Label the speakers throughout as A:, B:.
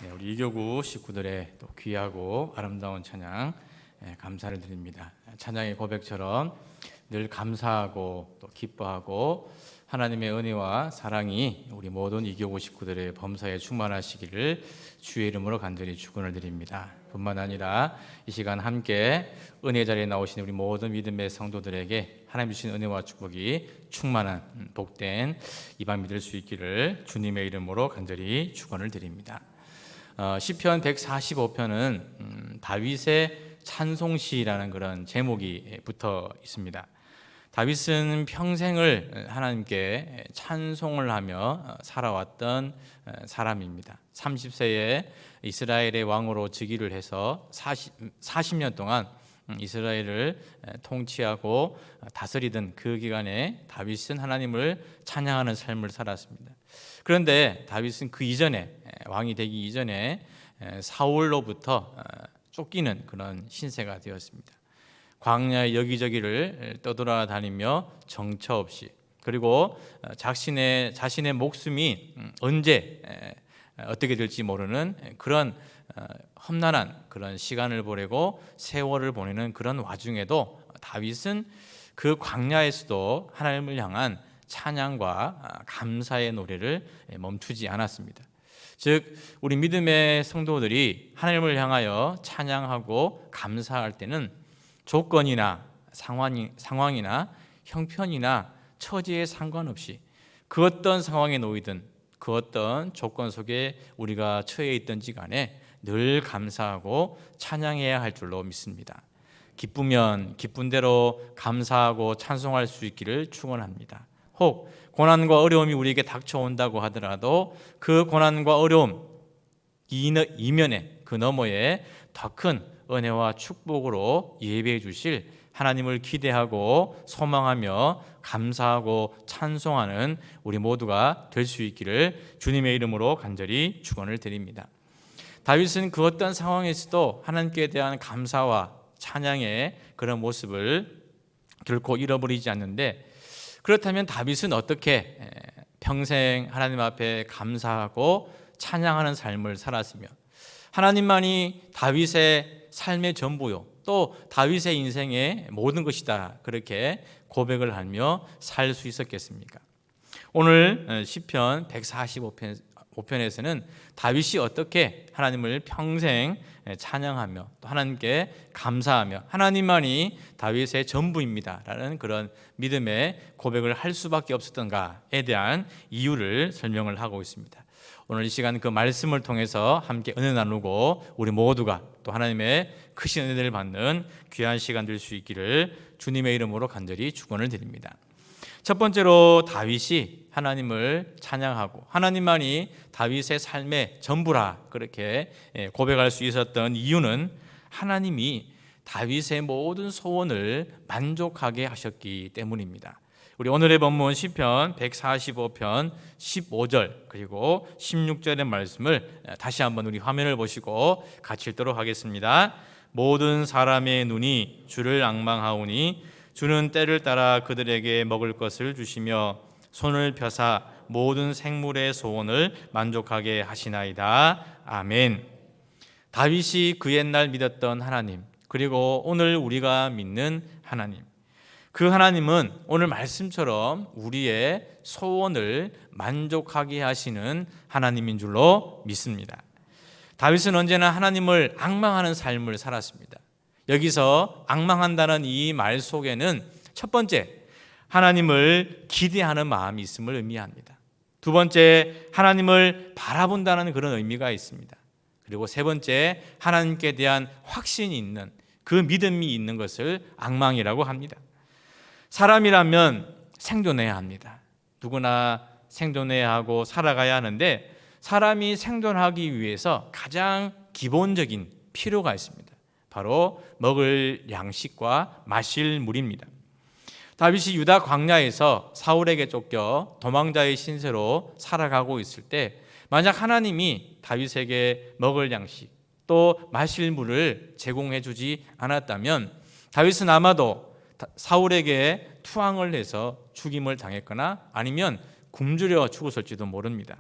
A: 우리 이교구 식구들의 또 귀하고 아름다운 찬양 감사를 드립니다. 찬양의 고백처럼 늘 감사하고 또 기뻐하고 하나님의 은혜와 사랑이 우리 모든 이교구 식구들의 범사에 충만하시기를 주의 이름으로 간절히 축원을 드립니다. 뿐만 아니라 이 시간 함께 은혜 자리에 나오신 우리 모든 믿음의 성도들에게 하나님 주신 은혜와 축복이 충만한 복된 이 밤 믿을 수 있기를 주님의 이름으로 간절히 축원을 드립니다. 시편 145편은 다윗의 찬송시라는 그런 제목이 붙어 있습니다. 다윗은 평생을 하나님께 찬송을 하며 살아왔던 사람입니다. 30세에 이스라엘의 왕으로 즉위를 해서 40년 동안 이스라엘을 통치하고 다스리던 그 기간에 다윗은 하나님을 찬양하는 삶을 살았습니다. 그런데 다윗은 그 이전에 왕이 되기 이전에 사울로부터 쫓기는 그런 신세가 되었습니다. 광야의 여기저기를 떠돌아다니며 정처 없이, 그리고 자신의 목숨이 언제 어떻게 될지 모르는 그런 험난한 그런 시간을 보내고 세월을 보내는 그런 와중에도 다윗은 그 광야에서도 하나님을 향한 찬양과 감사의 노래를 멈추지 않았습니다. 즉 우리 믿음의 성도들이 하나님을 향하여 찬양하고 감사할 때는 조건이나 상황이나 형편이나 처지에 상관없이 그 어떤 상황에 놓이든 그 어떤 조건 속에 우리가 처해 있든지 간에 늘 감사하고 찬양해야 할 줄로 믿습니다. 기쁘면 기쁜 대로 감사하고 찬송할 수 있기를 축원합니다. 혹 고난과 어려움이 우리에게 닥쳐온다고 하더라도 그 고난과 어려움 이면에 그 너머에 더 큰 은혜와 축복으로 예배해 주실 하나님을 기대하고 소망하며 감사하고 찬송하는 우리 모두가 될 수 있기를 주님의 이름으로 간절히 축원을 드립니다. 다윗은 그 어떤 상황에서도 하나님께 대한 감사와 찬양의 그런 모습을 결코 잃어버리지 않는데, 그렇다면 다윗은 어떻게 평생 하나님 앞에 감사하고 찬양하는 삶을 살았으며 하나님만이 다윗의 삶의 전부요 또 다윗의 인생의 모든 것이다 그렇게 고백을 하며 살 수 있었겠습니까? 오늘 시편 145편에서는 다윗이 어떻게 하나님을 평생 찬양하며 또 하나님께 감사하며 하나님만이 다윗의 전부입니다라는 그런 믿음의 고백을 할 수밖에 없었던가에 대한 이유를 설명을 하고 있습니다. 오늘 이 시간 그 말씀을 통해서 함께 은혜 나누고 우리 모두가 또 하나님의 크신 은혜를 받는 귀한 시간 될 수 있기를 주님의 이름으로 간절히 축원을 드립니다. 첫 번째로 다윗이 하나님을 찬양하고 하나님만이 다윗의 삶의 전부라 그렇게 고백할 수 있었던 이유는 하나님이 다윗의 모든 소원을 만족하게 하셨기 때문입니다. 우리 오늘의 본문 시편 145편 15절 그리고 16절의 말씀을 다시 한번 우리 화면을 보시고 같이 읽도록 하겠습니다. 모든 사람의 눈이 주를 앙망하오니 주는 때를 따라 그들에게 먹을 것을 주시며 손을 펴사 모든 생물의 소원을 만족하게 하시나이다. 아멘. 다윗이 그 옛날 믿었던 하나님, 그리고 오늘 우리가 믿는 하나님, 그 하나님은 오늘 말씀처럼 우리의 소원을 만족하게 하시는 하나님인 줄로 믿습니다. 다윗은 언제나 하나님을 앙망하는 삶을 살았습니다. 여기서 앙망한다는 이 말 속에는 첫 번째, 하나님을 기대하는 마음이 있음을 의미합니다. 두 번째, 하나님을 바라본다는 그런 의미가 있습니다. 그리고 세 번째, 하나님께 대한 확신이 있는 그 믿음이 있는 것을 앙망이라고 합니다. 사람이라면 생존해야 합니다. 누구나 생존해야 하고 살아가야 하는데 사람이 생존하기 위해서 가장 기본적인 필요가 있습니다. 바로 먹을 양식과 마실 물입니다. 다윗이 유다 광야에서 사울에게 쫓겨 도망자의 신세로 살아가고 있을 때 만약 하나님이 다윗에게 먹을 양식 또 마실 물을 제공해 주지 않았다면 다윗은 아마도 사울에게 투항을 해서 죽임을 당했거나 아니면 굶주려 죽었을지도 모릅니다.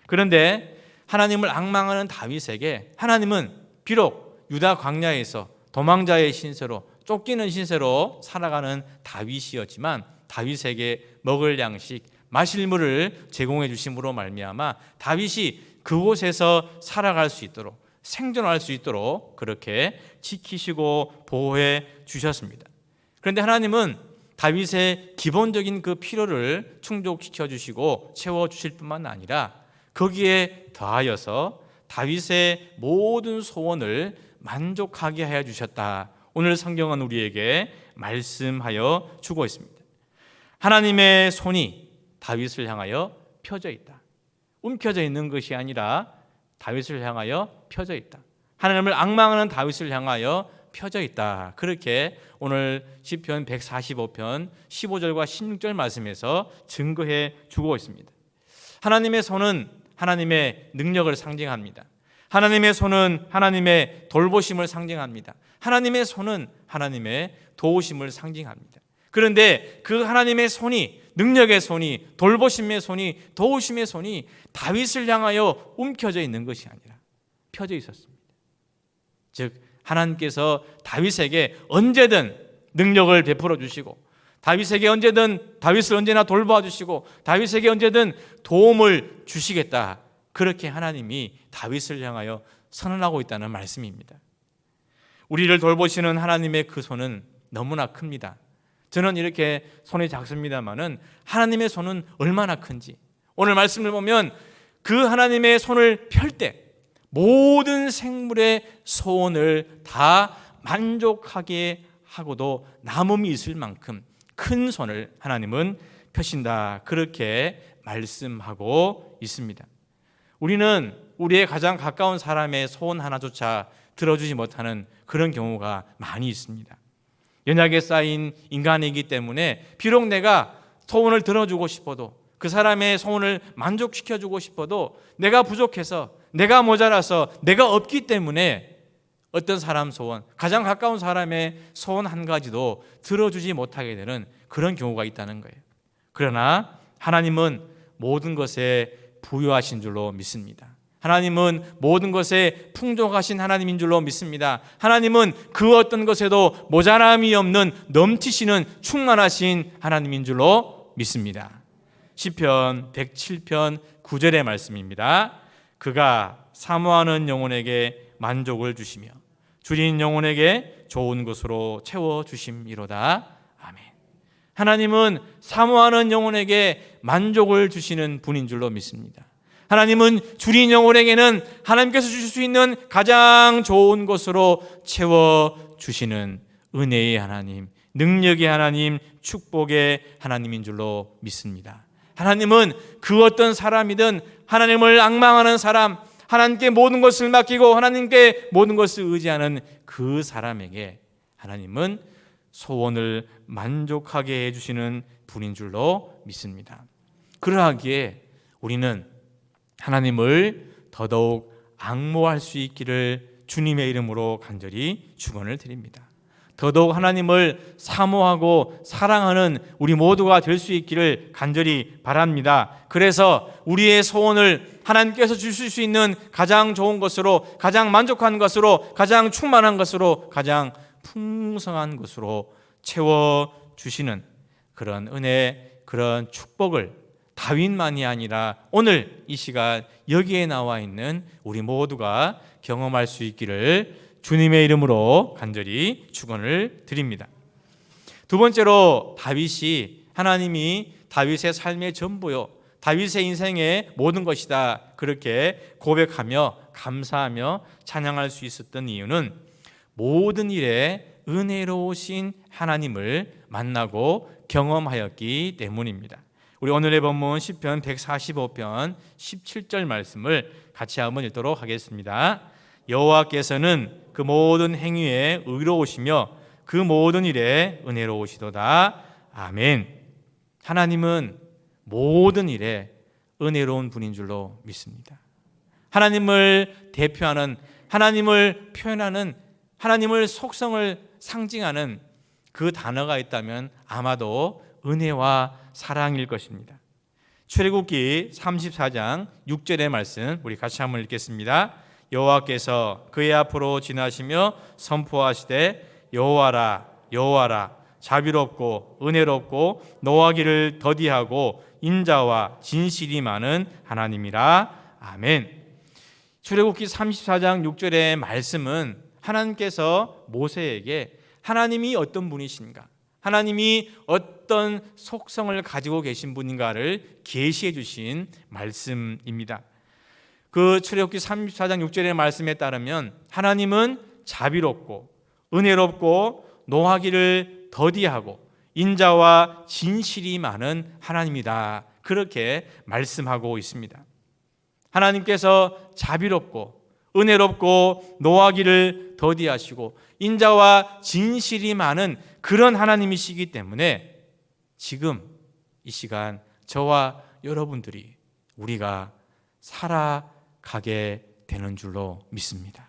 A: 그런데 하나님을 앙망하는 다윗에게 하나님은 비록 유다 광야에서 도망자의 신세로 쫓기는 신세로 살아가는 다윗이었지만 다윗에게 먹을 양식, 마실 물을 제공해 주심으로 말미암아 다윗이 그곳에서 살아갈 수 있도록, 생존할 수 있도록 그렇게 지키시고 보호해 주셨습니다. 그런데 하나님은 다윗의 기본적인 그 필요를 충족시켜 주시고 채워 주실 뿐만 아니라 거기에 더하여서 다윗의 모든 소원을 만족하게 하여 주셨다. 오늘 성경은 우리에게 말씀하여 주고 있습니다. 하나님의 손이 다윗을 향하여 펴져 있다. 움켜져 있는 것이 아니라 다윗을 향하여 펴져 있다. 하나님을 앙망하는 다윗을 향하여 펴져 있다. 그렇게 오늘 시편 145편 15절과 16절 말씀에서 증거해 주고 있습니다. 하나님의 손은 하나님의 능력을 상징합니다. 하나님의 손은 하나님의 돌보심을 상징합니다. 하나님의 손은 하나님의 도우심을 상징합니다. 그런데 그 하나님의 손이, 능력의 손이, 돌보심의 손이, 도우심의 손이 다윗을 향하여 움켜져 있는 것이 아니라 펴져 있었습니다. 즉 하나님께서 다윗에게 언제든 능력을 베풀어 주시고 다윗에게 언제든 다윗을 언제나 돌봐 주시고 다윗에게 언제든 도움을 주시겠다. 그렇게 하나님이 다윗을 향하여 선언하고 있다는 말씀입니다. 우리를 돌보시는 하나님의 그 손은 너무나 큽니다. 저는 이렇게 손이 작습니다마는 하나님의 손은 얼마나 큰지 오늘 말씀을 보면 그 하나님의 손을 펼 때 모든 생물의 소원을 다 만족하게 하고도 남음이 있을 만큼 큰 손을 하나님은 펴신다. 그렇게 말씀하고 있습니다. 우리는 우리의 가장 가까운 사람의 소원 하나조차 들어주지 못하는 그런 경우가 많이 있습니다. 연약에 쌓인 인간이기 때문에 비록 내가 소원을 들어주고 싶어도 그 사람의 소원을 만족시켜주고 싶어도 내가 부족해서 내가 모자라서 내가 없기 때문에 어떤 사람 소원, 가장 가까운 사람의 소원 한 가지도 들어주지 못하게 되는 그런 경우가 있다는 거예요. 그러나 하나님은 모든 것에 부유하신 줄로 믿습니다. 하나님은 모든 것에 풍족하신 하나님인 줄로 믿습니다. 하나님은 그 어떤 것에도 모자람이 없는 넘치시는 충만하신 하나님인 줄로 믿습니다. 시편 107편 9절의 말씀입니다. 그가 사모하는 영혼에게 만족을 주시며 줄인 영혼에게 좋은 것으로 채워주심이로다. 아멘. 하나님은 사모하는 영혼에게 만족을 주시는 분인 줄로 믿습니다. 하나님은 줄인 영혼에게는 하나님께서 주실 수 있는 가장 좋은 것으로 채워주시는 은혜의 하나님, 능력의 하나님, 축복의 하나님인 줄로 믿습니다. 하나님은 그 어떤 사람이든 하나님을 앙망하는 사람, 하나님께 모든 것을 맡기고 하나님께 모든 것을 의지하는 그 사람에게 하나님은 소원을 만족하게 해주시는 분인 줄로 믿습니다. 그러하기에 우리는 하나님을 더더욱 앙모할 수 있기를 주님의 이름으로 간절히 축원을 드립니다. 더더욱 하나님을 사모하고 사랑하는 우리 모두가 될 수 있기를 간절히 바랍니다. 그래서 우리의 소원을 하나님께서 주실 수 있는 가장 좋은 것으로, 가장 만족한 것으로, 가장 충만한 것으로, 가장 풍성한 것으로 채워주시는 그런 은혜, 그런 축복을 다윗만이 아니라 오늘 이 시간 여기에 나와 있는 우리 모두가 경험할 수 있기를 주님의 이름으로 간절히 축원을 드립니다. 두 번째로 다윗이 하나님이 다윗의 삶의 전부요, 다윗의 인생의 모든 것이다 그렇게 고백하며 감사하며 찬양할 수 있었던 이유는 모든 일에 은혜로우신 하나님을 만나고 경험하였기 때문입니다. 우리 오늘의 본문 시편 145편 17절 말씀을 같이 한번 읽도록 하겠습니다. 여호와께서는 그 모든 행위에 의로우시며 그 모든 일에 은혜로우시도다. 아멘. 하나님은 모든 일에 은혜로운 분인 줄로 믿습니다. 하나님을 대표하는, 하나님을 표현하는, 하나님을 속성을 상징하는 그 단어가 있다면 아마도 은혜와 사랑일 것입니다. 출애굽기 34장 6절의 말씀 우리 같이 한번 읽겠습니다. 여호와께서 그의 앞으로 지나시며 선포하시되 여호와라 여호와라 자비롭고 은혜롭고 노하기를 더디하고 인자와 진실이 많은 하나님이라. 아멘. 출애굽기 34장 6절의 말씀은 하나님께서 모세에게 하나님이 어떤 분이신가, 하나님이 어떤 속성을 가지고 계신 분인가를 계시해 주신 말씀입니다. 그 출애굽기 34장 6절의 말씀에 따르면 하나님은 자비롭고 은혜롭고 노하기를 더디하고 인자와 진실이 많은 하나님이다. 그렇게 말씀하고 있습니다. 하나님께서 자비롭고 은혜롭고 노하기를 더디하시고 인자와 진실이 많은 그런 하나님이시기 때문에 지금 이 시간 저와 여러분들이 우리가 살아가게 되는 줄로 믿습니다.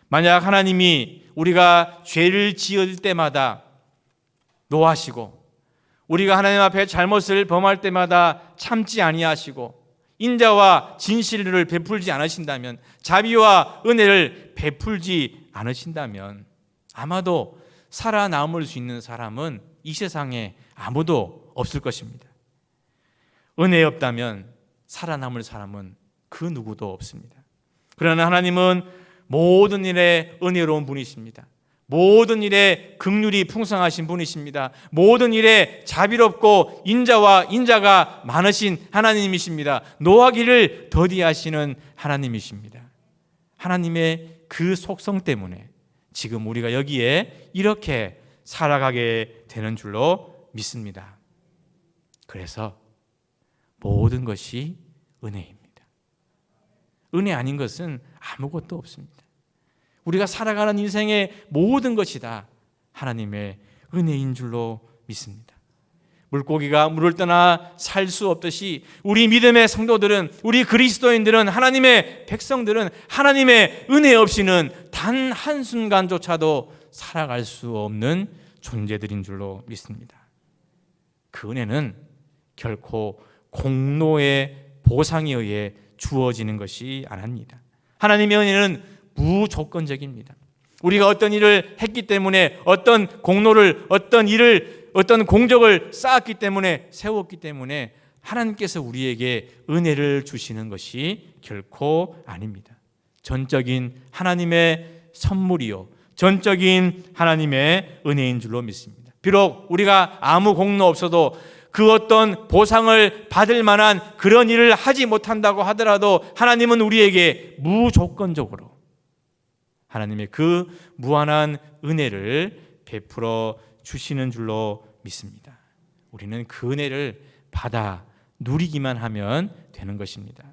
A: 만약 하나님이 우리가 죄를 지을 때마다 노하시고 우리가 하나님 앞에 잘못을 범할 때마다 참지 아니하시고 인자와 진실을 베풀지 않으신다면, 자비와 은혜를 베풀지 않으신다면 아마도 살아남을 수 있는 사람은 이 세상에 아무도 없을 것입니다. 은혜 없다면 살아남을 사람은 그 누구도 없습니다. 그러나 하나님은 모든 일에 은혜로운 분이십니다. 모든 일에 긍휼이 풍성하신 분이십니다. 모든 일에 자비롭고 인자가 많으신 하나님이십니다. 노하기를 더디하시는 하나님이십니다. 하나님의 그 속성 때문에 지금 우리가 여기에 이렇게 살아가게 되는 줄로 믿습니다. 그래서 모든 것이 은혜입니다. 은혜 아닌 것은 아무것도 없습니다. 우리가 살아가는 인생의 모든 것이 다 하나님의 은혜인 줄로 믿습니다. 물고기가 물을 떠나 살 수 없듯이 우리 믿음의 성도들은, 우리 그리스도인들은, 하나님의 백성들은 하나님의 은혜 없이는 단 한순간조차도 살아갈 수 없는 존재들인 줄로 믿습니다. 그 은혜는 결코 공로의 보상에 의해 주어지는 것이 아닙니다. 하나님의 은혜는 무조건적입니다. 우리가 어떤 일을 했기 때문에, 어떤 공로를, 어떤 일을, 어떤 공적을 쌓았기 때문에, 세웠기 때문에 하나님께서 우리에게 은혜를 주시는 것이 결코 아닙니다. 전적인 하나님의 선물이요, 전적인 하나님의 은혜인 줄로 믿습니다. 비록 우리가 아무 공로 없어도 그 어떤 보상을 받을 만한 그런 일을 하지 못한다고 하더라도 하나님은 우리에게 무조건적으로 하나님의 그 무한한 은혜를 베풀어 주시는 줄로 믿습니다. 우리는 그 은혜를 받아 누리기만 하면 되는 것입니다.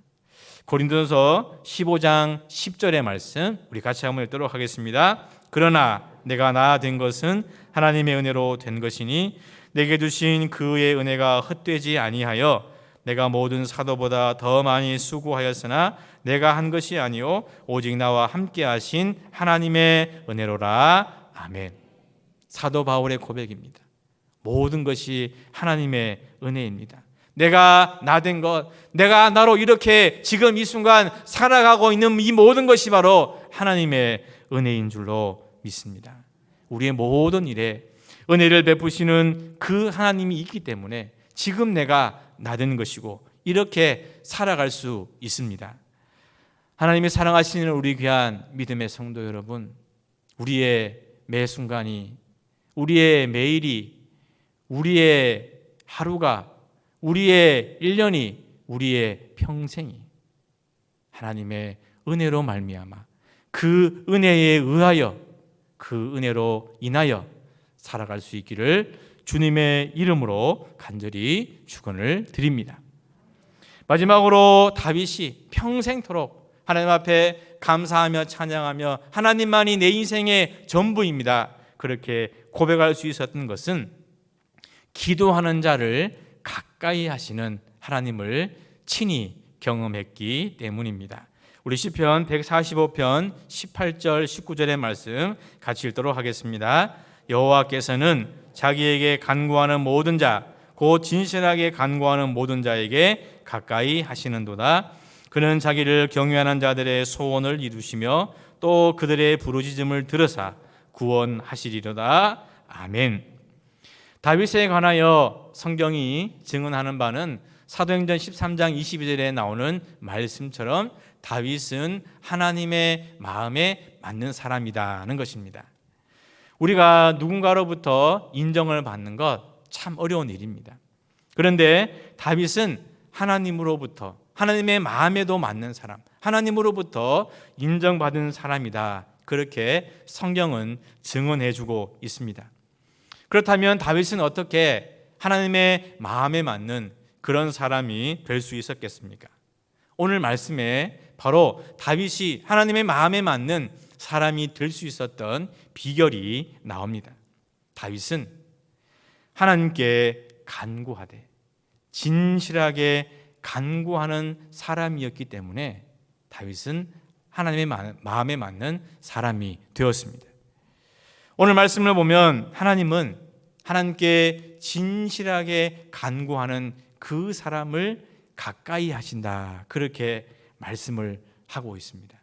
A: 고린도전서 15장 10절의 말씀 우리 같이 한번 읽도록 하겠습니다. 그러나 내가 나 된 것은 하나님의 은혜로 된 것이니 내게 주신 그의 은혜가 헛되지 아니하여 내가 모든 사도보다 더 많이 수고하였으나 내가 한 것이 아니요 오직 나와 함께 하신 하나님의 은혜로라. 아멘. 사도 바울의 고백입니다. 모든 것이 하나님의 은혜입니다. 내가 나 된 것, 내가 나로 이렇게 지금 이 순간 살아가고 있는 이 모든 것이 바로 하나님의 은혜인 줄로 믿습니다. 우리의 모든 일에 은혜를 베푸시는 그 하나님이 있기 때문에 지금 내가 나 된 것이고 이렇게 살아갈 수 있습니다. 하나님이 사랑하시는 우리 귀한 믿음의 성도 여러분, 우리의 매 순간이, 우리의 매일이, 우리의 하루가, 우리의 1년이, 우리의 평생이 하나님의 은혜로 말미암아 그 은혜에 의하여, 그 은혜로 인하여 살아갈 수 있기를 주님의 이름으로 간절히 축원을 드립니다. 마지막으로 다윗이 평생토록 하나님 앞에 감사하며 찬양하며 하나님만이 내 인생의 전부입니다, 그렇게 고백할 수 있었던 것은 기도하는 자를 가까이 하시는 하나님을 친히 경험했기 때문입니다. 우리 시편 145편 18절 19절의 말씀 같이 읽도록 하겠습니다. 여호와께서는 자기에게 간구하는 모든 자 곧 진실하게 간구하는 모든 자에게 가까이 하시는도다. 그는 자기를 경외하는 자들의 소원을 이루시며 또 그들의 부르짖음을 들으사 구원하시리로다. 아멘. 다윗에 관하여 성경이 증언하는 바는 사도행전 13장 22절에 나오는 말씀처럼 다윗은 하나님의 마음에 맞는 사람이라는 것입니다. 우리가 누군가로부터 인정을 받는 것 참 어려운 일입니다. 그런데 다윗은 하나님으로부터, 하나님의 마음에도 맞는 사람, 하나님으로부터 인정받은 사람이다. 그렇게 성경은 증언해주고 있습니다. 그렇다면 다윗은 어떻게 하나님의 마음에 맞는 그런 사람이 될 수 있었겠습니까? 오늘 말씀에 바로 다윗이 하나님의 마음에 맞는 사람이 될 수 있었던 비결이 나옵니다. 다윗은 하나님께 간구하되 진실하게 간구하는 사람이었기 때문에 다윗은 하나님의 마음에 맞는 사람이 되었습니다. 오늘 말씀을 보면 하나님은 하나님께 진실하게 간구하는 그 사람을 가까이 하신다. 그렇게 말씀을 하고 있습니다.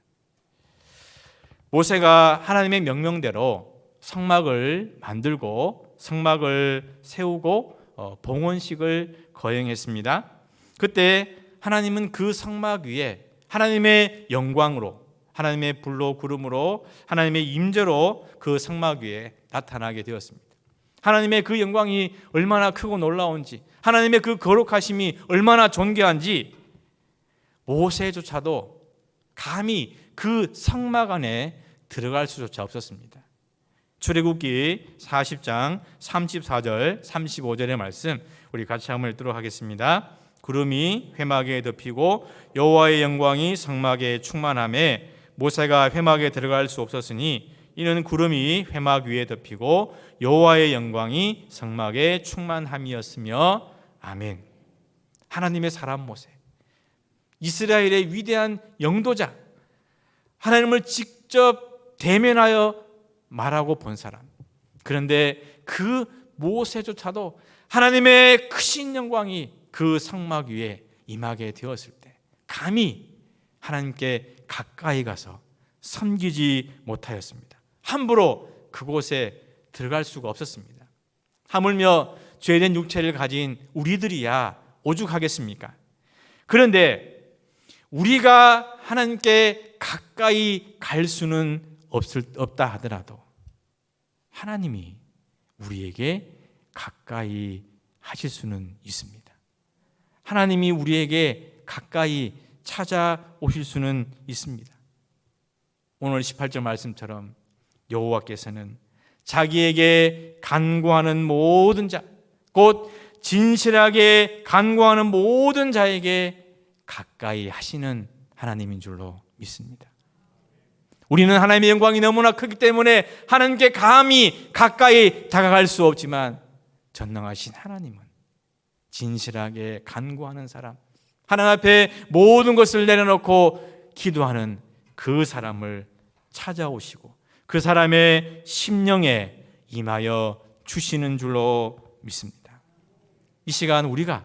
A: 모세가 하나님의 명령대로 성막을 만들고 성막을 세우고 봉헌식을 거행했습니다. 그때 하나님은 그 성막 위에 하나님의 영광으로, 하나님의 불로 구름으로, 하나님의 임재로 그 성막 위에 나타나게 되었습니다. 하나님의 그 영광이 얼마나 크고 놀라운지, 하나님의 그 거룩하심이 얼마나 존귀한지 모세조차도 감히 그 성막 안에 들어갈 수조차 없었습니다. 출애굽기 40장 34절 35절의 말씀 우리 같이 한번 읽도록 하겠습니다. 구름이 회막에 덮이고 여호와의 영광이 성막에 충만하매 모세가 회막에 들어갈 수 없었으니 이는 구름이 회막 위에 덮이고 여호와의 영광이 성막에 충만함이었으며. 아멘. 하나님의 사람 모세, 이스라엘의 위대한 영도자, 하나님을 직접 대면하여 말하고 본 사람. 그런데 그 모세조차도 하나님의 크신 영광이 그 성막 위에 임하게 되었을 때 감히 하나님께 가까이 가서 섬기지 못하였습니다. 함부로 그곳에 들어갈 수가 없었습니다. 하물며 죄된 육체를 가진 우리들이야 오죽하겠습니까? 그런데 우리가 하나님께 가까이 갈 수는 없다 하더라도 하나님이 우리에게 가까이 하실 수는 있습니다. 하나님이 우리에게 가까이 찾아오실 수는 있습니다. 오늘 18절 말씀처럼 여호와께서는 자기에게 간구하는 모든 자, 곧 진실하게 간구하는 모든 자에게 가까이 하시는 하나님인 줄로 믿습니다. 우리는 하나님의 영광이 너무나 크기 때문에 하나님께 감히 가까이 다가갈 수 없지만 전능하신 하나님은 진실하게 간구하는 사람, 하나님 앞에 모든 것을 내려놓고 기도하는 그 사람을 찾아오시고 그 사람의 심령에 임하여 주시는 줄로 믿습니다. 이 시간 우리가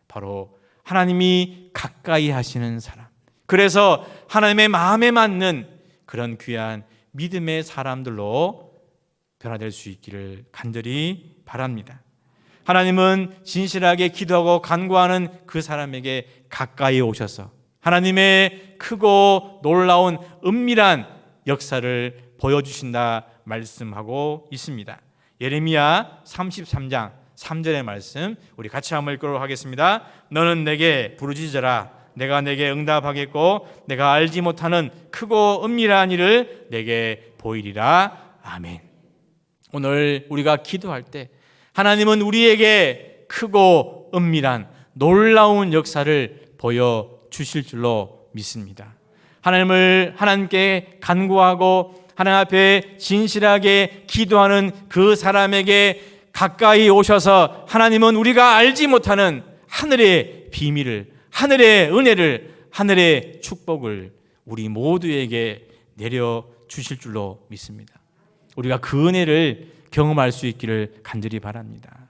A: 바로 하나님이 가까이 하시는 사람, 그래서 하나님의 마음에 맞는 그런 귀한 믿음의 사람들로 변화될 수 있기를 간절히 바랍니다. 하나님은 진실하게 기도하고 간구하는 그 사람에게 가까이 오셔서 하나님의 크고 놀라운 은밀한 역사를 보여주신다 말씀하고 있습니다. 예레미야 33장 3절의 말씀 우리 같이 한번 읽도록 하겠습니다. 너는 내게 부르짖어라. 내가 내게 응답하겠고 내가 알지 못하는 크고 은밀한 일을 내게 보이리라. 아멘. 오늘 우리가 기도할 때 하나님은 우리에게 크고 은밀한 놀라운 역사를 보여주실 줄로 믿습니다. 하나님께 간구하고 하나님 앞에 진실하게 기도하는 그 사람에게 가까이 오셔서 하나님은 우리가 알지 못하는 하늘의 비밀을, 하늘의 은혜를, 하늘의 축복을 우리 모두에게 내려주실 줄로 믿습니다. 우리가 그 은혜를 경험할 수 있기를 간절히 바랍니다.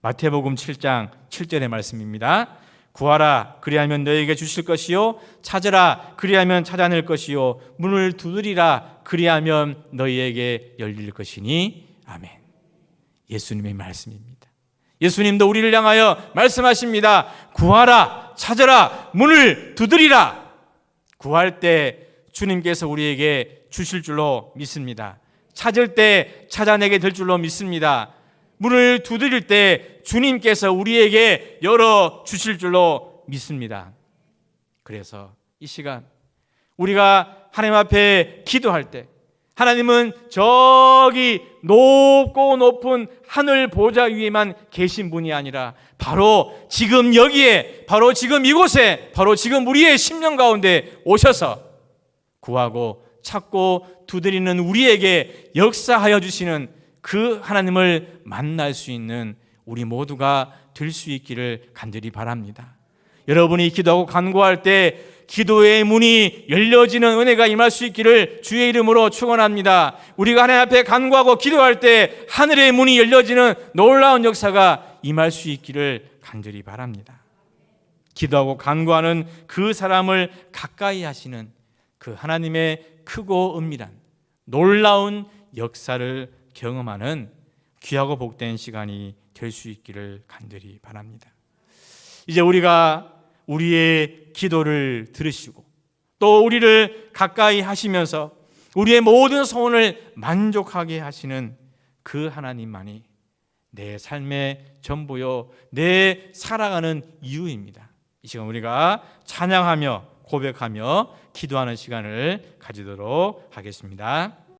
A: 마태복음 7장 7절의 말씀입니다. 구하라 그리하면 너에게 주실 것이요 찾으라 그리하면 찾아낼 것이요 문을 두드리라 그리하면 너희에게 열릴 것이니 아멘. 예수님의 말씀입니다. 예수님도 우리를 향하여 말씀하십니다. 구하라 찾으라 문을 두드리라. 구할 때 주님께서 우리에게 주실 줄로 믿습니다. 찾을 때 찾아내게 될 줄로 믿습니다. 문을 두드릴 때 주님께서 우리에게 열어 주실 줄로 믿습니다. 그래서 이 시간 우리가 하나님 앞에 기도할 때 하나님은 저기 높고 높은 하늘 보좌 위에만 계신 분이 아니라 바로 지금 여기에, 바로 지금 이곳에, 바로 지금 우리의 심령 가운데 오셔서 구하고 찾고 두드리는 우리에게 역사하여 주시는 그 하나님을 만날 수 있는 우리 모두가 될 수 있기를 간절히 바랍니다. 여러분이 기도하고 간구할 때 기도의 문이 열려지는 은혜가 임할 수 있기를 주의 이름으로 축원합니다. 우리가 하나님 앞에 간구하고 기도할 때 하늘의 문이 열려지는 놀라운 역사가 임할 수 있기를 간절히 바랍니다. 기도하고 간구하는 그 사람을 가까이 하시는 그 하나님의 크고 은밀한 놀라운 역사를 경험하는 귀하고 복된 시간이 될 수 있기를 간절히 바랍니다. 이제 우리가 우리의 기도를 들으시고 또 우리를 가까이 하시면서 우리의 모든 소원을 만족하게 하시는 그 하나님만이 내 삶의 전부요, 내 살아가는 이유입니다. 이 시간 우리가 찬양하며 고백하며 기도하는 시간을 가지도록 하겠습니다.